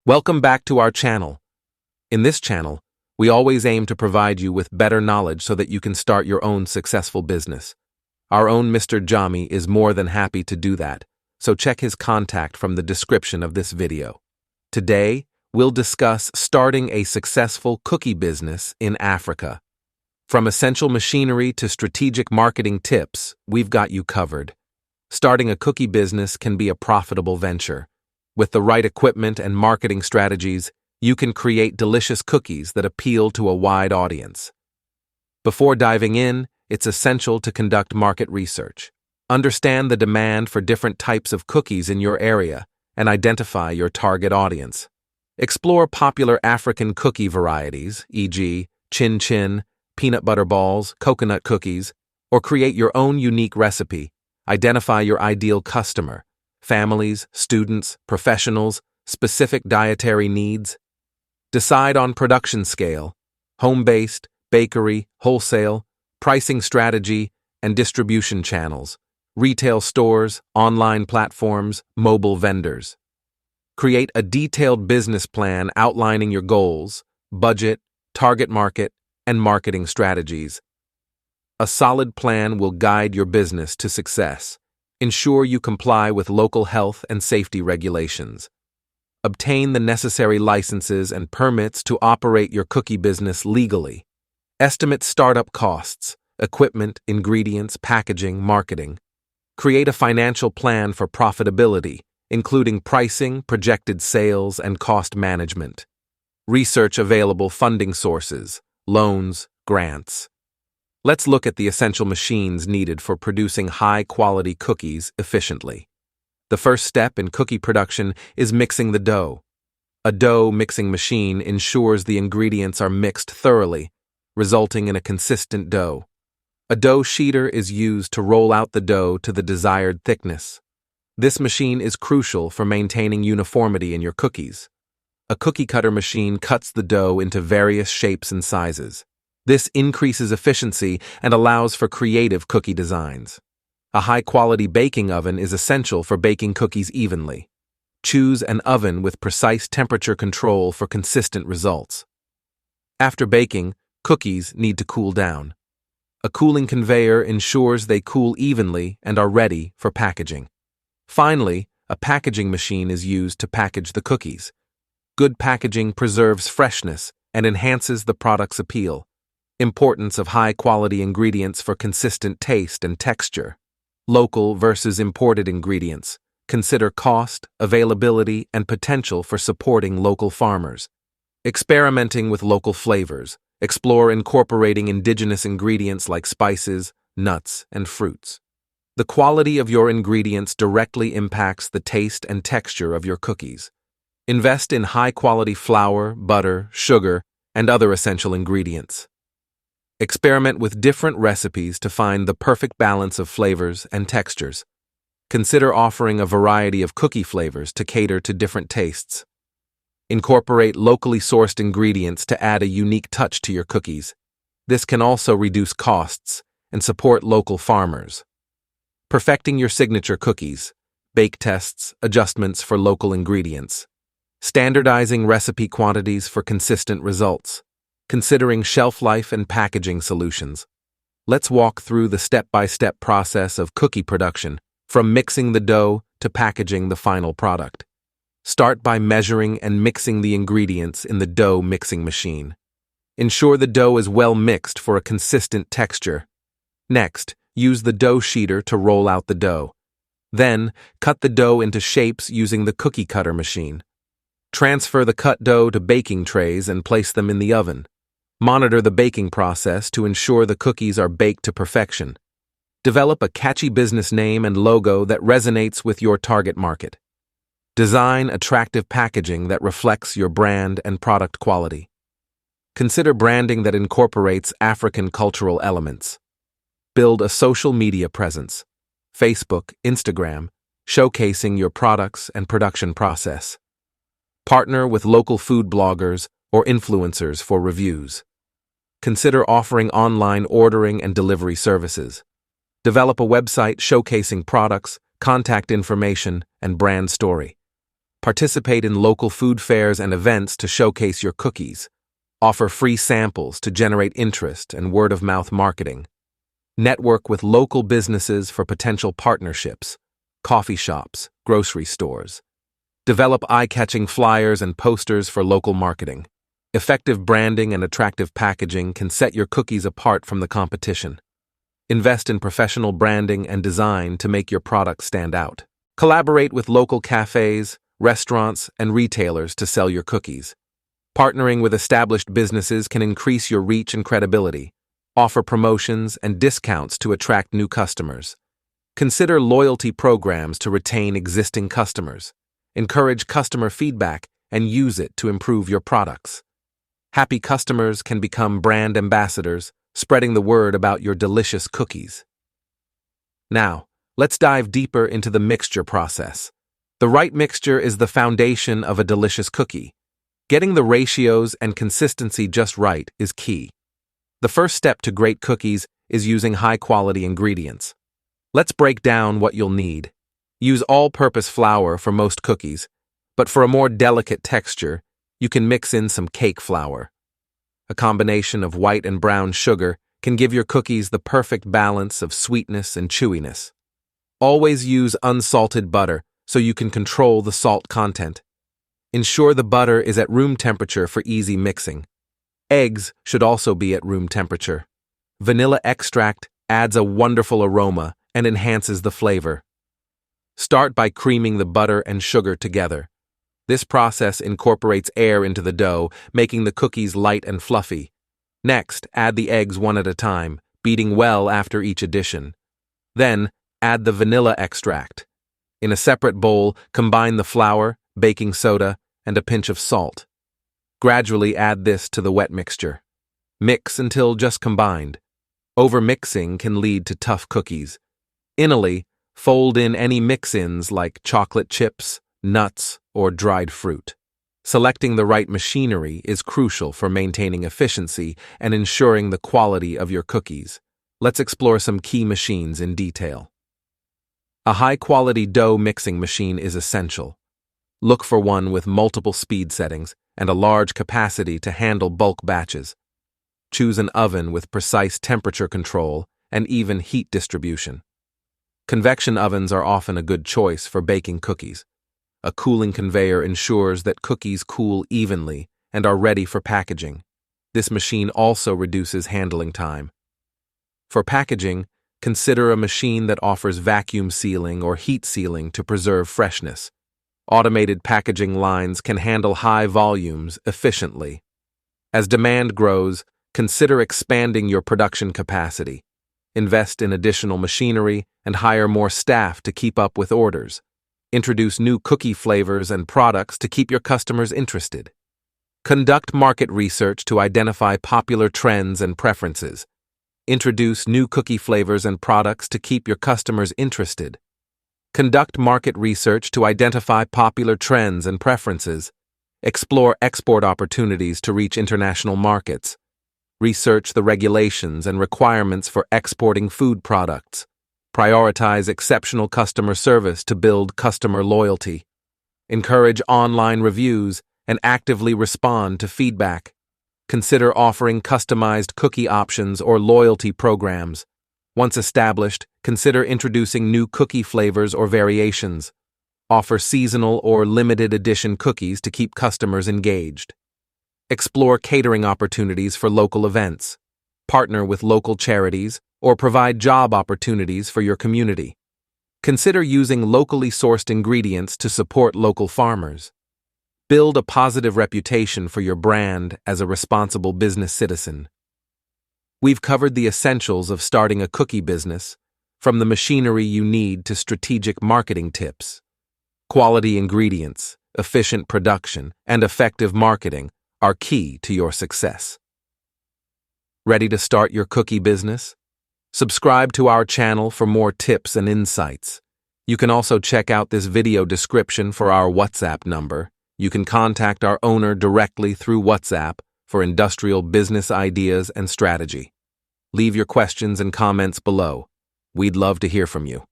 Welcome back to our channel. In this channel, we always aim to provide you with better knowledge so that you can start your own successful business. Our own Mr. Jami is more than happy to do that, so check his contact from the description of this video. Today, we'll discuss starting a successful cookie business in Africa. From essential machinery to strategic marketing tips, we've got you covered. Starting a cookie business can be a profitable venture. With the right equipment and marketing strategies, you can create delicious cookies that appeal to a wide audience. Before diving in, it's essential to conduct market research. Understand the demand for different types of cookies in your area and identify your target audience. Explore popular African cookie varieties, e.g., chin chin, peanut butter balls, coconut cookies, or create your own unique recipe. Identify your ideal customer, families, students, professionals, specific dietary needs. Decide on production scale, home-based, bakery, wholesale, pricing strategy, and distribution channels, retail stores, online platforms, mobile vendors. Create a detailed business plan outlining your goals, budget, target market, and marketing strategies. A solid plan will guide your business to success. Ensure you comply with local health and safety regulations. Obtain the necessary licenses and permits to operate your cookie business legally. Estimate startup costs, equipment, ingredients, packaging, marketing. Create a financial plan for profitability, including pricing, projected sales, and cost management. Research available funding sources, loans, grants. Let's look at the essential machines needed for producing high-quality cookies efficiently. The first step in cookie production is mixing the dough. A dough mixing machine ensures the ingredients are mixed thoroughly, resulting in a consistent dough. A dough sheeter is used to roll out the dough to the desired thickness. This machine is crucial for maintaining uniformity in your cookies. A cookie cutter machine cuts the dough into various shapes and sizes. This increases efficiency and allows for creative cookie designs. A high-quality baking oven is essential for baking cookies evenly. Choose an oven with precise temperature control for consistent results. After baking, cookies need to cool down. A cooling conveyor ensures they cool evenly and are ready for packaging. Finally, a packaging machine is used to package the cookies. Good packaging preserves freshness and enhances the product's appeal. Importance of high-quality ingredients for consistent taste and texture. Local versus imported ingredients. Consider cost, availability, and potential for supporting local farmers. Experimenting with local flavors. Explore incorporating indigenous ingredients like spices, nuts, and fruits. The quality of your ingredients directly impacts the taste and texture of your cookies. Invest in high-quality flour, butter, sugar, and other essential ingredients. Experiment with different recipes to find the perfect balance of flavors and textures. Consider offering a variety of cookie flavors to cater to different tastes. Incorporate locally sourced ingredients to add a unique touch to your cookies. This can also reduce costs and support local farmers. Perfecting your signature cookies. Bake tests, adjustments for local ingredients. Standardizing recipe quantities for consistent results. Considering shelf life and packaging solutions. Let's walk through the step-by-step process of cookie production, from mixing the dough to packaging the final product. Start by measuring and mixing the ingredients in the dough mixing machine. Ensure the dough is well mixed for a consistent texture. Next, use the dough sheeter to roll out the dough. Then, cut the dough into shapes using the cookie cutter machine. Transfer the cut dough to baking trays and place them in the oven. Monitor the baking process to ensure the cookies are baked to perfection. Develop a catchy business name and logo that resonates with your target market. Design attractive packaging that reflects your brand and product quality. Consider branding that incorporates African cultural elements. Build a social media presence, Facebook, Instagram, showcasing your products and production process. Partner with local food bloggers or influencers for reviews. Consider offering online ordering and delivery services. Develop a website showcasing products, contact information, and brand story. Participate in local food fairs and events to showcase your cookies. Offer free samples to generate interest and word-of-mouth marketing. Network with local businesses for potential partnerships, coffee shops, grocery stores. Develop eye-catching flyers and posters for local marketing. Effective branding and attractive packaging can set your cookies apart from the competition. Invest in professional branding and design to make your product stand out. Collaborate with local cafes, restaurants, and retailers to sell your cookies. Partnering with established businesses can increase your reach and credibility. Offer promotions and discounts to attract new customers. Consider loyalty programs to retain existing customers. Encourage customer feedback and use it to improve your products. Happy customers can become brand ambassadors, spreading the word about your delicious cookies. Now, let's dive deeper into the mixture process. The right mixture is the foundation of a delicious cookie. Getting the ratios and consistency just right is key. The first step to great cookies is using high-quality ingredients. Let's break down what you'll need. Use all-purpose flour for most cookies, but for a more delicate texture, you can mix in some cake flour. A combination of white and brown sugar can give your cookies the perfect balance of sweetness and chewiness. Always use unsalted butter so you can control the salt content. Ensure the butter is at room temperature for easy mixing. Eggs should also be at room temperature. Vanilla extract adds a wonderful aroma and enhances the flavor. Start by creaming the butter and sugar together. This process incorporates air into the dough, making the cookies light and fluffy. Next, add the eggs one at a time, beating well after each addition. Then, add the vanilla extract. In a separate bowl, combine the flour, baking soda, and a pinch of salt. Gradually add this to the wet mixture. Mix until just combined. Overmixing can lead to tough cookies. Finally, fold in any mix-ins like chocolate chips, nuts, or dried fruit. Selecting the right machinery is crucial for maintaining efficiency and ensuring the quality of your cookies. Let's explore some key machines in detail. A high-quality dough mixing machine is essential. Look for one with multiple speed settings and a large capacity to handle bulk batches. Choose an oven with precise temperature control and even heat distribution. Convection ovens are often a good choice for baking cookies. A cooling conveyor ensures that cookies cool evenly and are ready for packaging. This machine also reduces handling time. For packaging, consider a machine that offers vacuum sealing or heat sealing to preserve freshness. Automated packaging lines can handle high volumes efficiently. As demand grows, consider expanding your production capacity. Invest in additional machinery and hire more staff to keep up with orders. Introduce new cookie flavors and products to keep your customers interested. Conduct market research to identify popular trends and preferences. Introduce new cookie flavors and products to keep your customers interested. Conduct market research to identify popular trends and preferences. Explore export opportunities to reach international markets. Research the regulations and requirements for exporting food products. Prioritize exceptional customer service to build customer loyalty. Encourage online reviews and actively respond to feedback. Consider offering customized cookie options or loyalty programs. Once established, consider introducing new cookie flavors or variations. Offer seasonal or limited edition cookies to keep customers engaged. Explore catering opportunities for local events. Partner with local charities or provide job opportunities for your community. Consider using locally sourced ingredients to support local farmers. Build a positive reputation for your brand as a responsible business citizen. We've covered the essentials of starting a cookie business, from the machinery you need to strategic marketing tips. Quality ingredients, efficient production, and effective marketing are key to your success. Ready to start your cookie business? Subscribe to our channel for more tips and insights. You can also check out this video description for our WhatsApp number. You can contact our owner directly through WhatsApp for industrial business ideas and strategy. Leave your questions and comments below. We'd love to hear from you.